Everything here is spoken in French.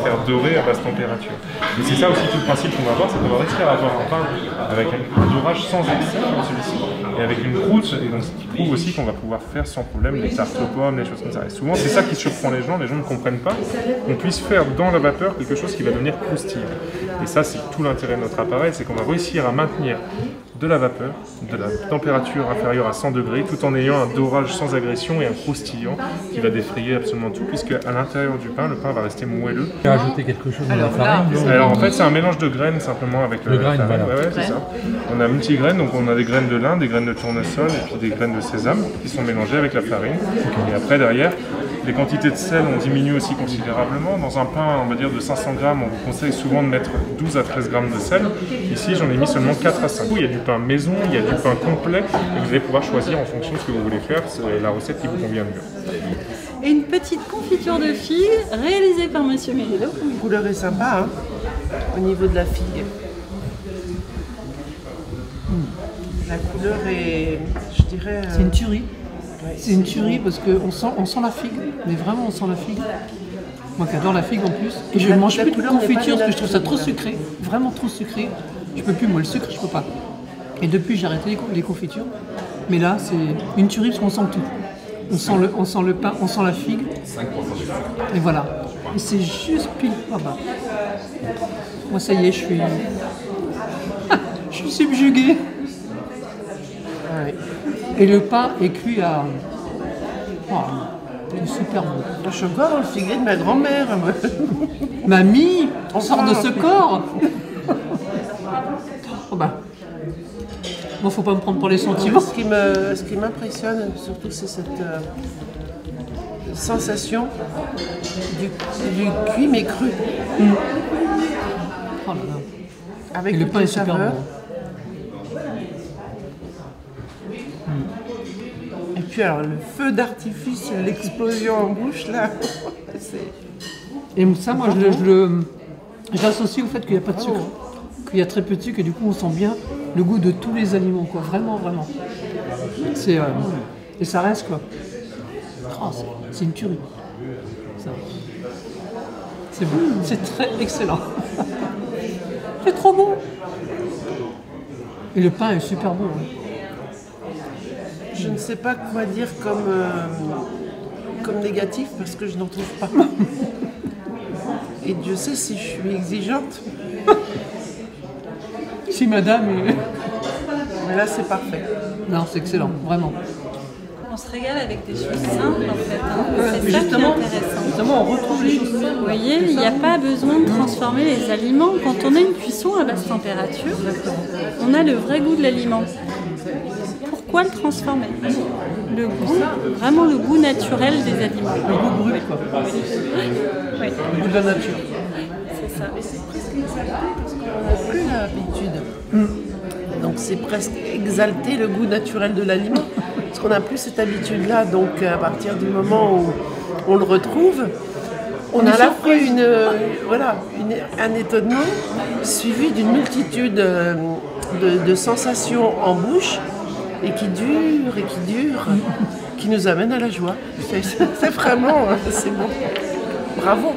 faire dorer à basse température. Et c'est ça aussi tout le principe qu'on va avoir, c'est qu'on va réussir à avoir un pain avec un dorage sans excès comme celui-ci, et avec une croûte, et donc ce qui prouve aussi qu'on va pouvoir faire sans problème des tartes aux pommes, des choses comme ça. Et souvent c'est ça qui surprend les gens ne comprennent pas qu'on puisse faire dans la vapeur quelque chose qui va devenir croustillant. Et ça c'est tout l'intérêt de notre appareil, c'est qu'on va réussir à maintenir de la vapeur, de la température inférieure à 100 degrés, tout en ayant un dorage sans agression et un croustillant qui va défrayer absolument tout, puisque à l'intérieur du pain, le pain va rester moelleux. Tu as ajouté quelque chose dans la farine? Alors en fait, c'est un mélange de graines simplement avec la farine. Voilà. Ouais, c'est ça. On a multigraines, donc on a des graines de lin, des graines de tournesol et puis des graines de sésame qui sont mélangées avec la farine. Et après, derrière, les quantités de sel ont diminué aussi considérablement. Dans un pain, on va dire de 500 grammes, on vous conseille souvent de mettre 12 à 13 grammes de sel. Ici, j'en ai mis seulement 4 à 5. Il y a du pain maison, il y a du pain complet, et vous allez pouvoir choisir en fonction de ce que vous voulez faire, c'est la recette qui vous convient le mieux. Et une petite confiture de figues réalisée par Monsieur Mérillo. La couleur est sympa, hein, au niveau de la figue. La couleur est, je dirais... C'est une tuerie. Ouais, c'est une tuerie parce qu'on sent la figue, mais vraiment on sent la figue. Moi qui adore la figue en plus. Et je ne mange plus de confiture parce que je trouve ça trop sucré, vraiment trop sucré. Je peux plus, moi le sucre je peux pas. Et depuis j'ai arrêté les confitures. Mais là c'est une tuerie parce qu'on sent tout. On sent le pain, on sent la figue. 5% de sucre. Et voilà. Et c'est juste pile. Ah bah. Moi ça y est, je suis subjuguée. Ah oui. Et le pain est cuit à... Oh, c'est super bon. Je suis encore dans le figuier de ma grand-mère. Mamie, on sort de ce corps. Oh bah. Bon, faut pas me prendre pour les sentiments. Ce qui m'impressionne surtout, c'est cette sensation du cuit mais cru. Oh là là. Avec le pain est super bon. Et puis alors le feu d'artifice, l'explosion en bouche là. Et ça, moi, je l'associe au fait qu'il n'y a pas de sucre. Qu'il y a très peu de sucre et du coup on sent bien le goût de tous les aliments, quoi. Vraiment, vraiment. Et ça reste, quoi. Oh, c'est une tuerie. Ça. C'est bon. C'est très excellent. C'est trop bon. Et le pain est super bon. Hein. Je ne sais pas quoi dire comme négatif parce que je n'en trouve pas. Et Dieu sait si je suis exigeante. Si madame est... Mais là c'est parfait. Non, c'est excellent, vraiment. On se régale avec des choses simples en fait. Hein. C'est ça qui est Justement, intéressant. on retrouve les choses simples. Vous voyez, il n'y a pas besoin de transformer les aliments. Quand on a une cuisson à basse température, on a le vrai goût de l'aliment. Pourquoi le transformer? Le goût, vraiment le goût naturel des aliments. Le goût brut, quoi. Oui. Le goût de la nature. C'est ça. On n'a plus l'habitude. Donc c'est presque exalter le goût naturel de l'aliment. Parce qu'on n'a plus cette habitude-là. Donc à partir du moment où on le retrouve, on a à la fois un étonnement suivi d'une multitude de sensations en bouche et qui durent, qui nous amènent à la joie. C'est vraiment, c'est bon. Bravo.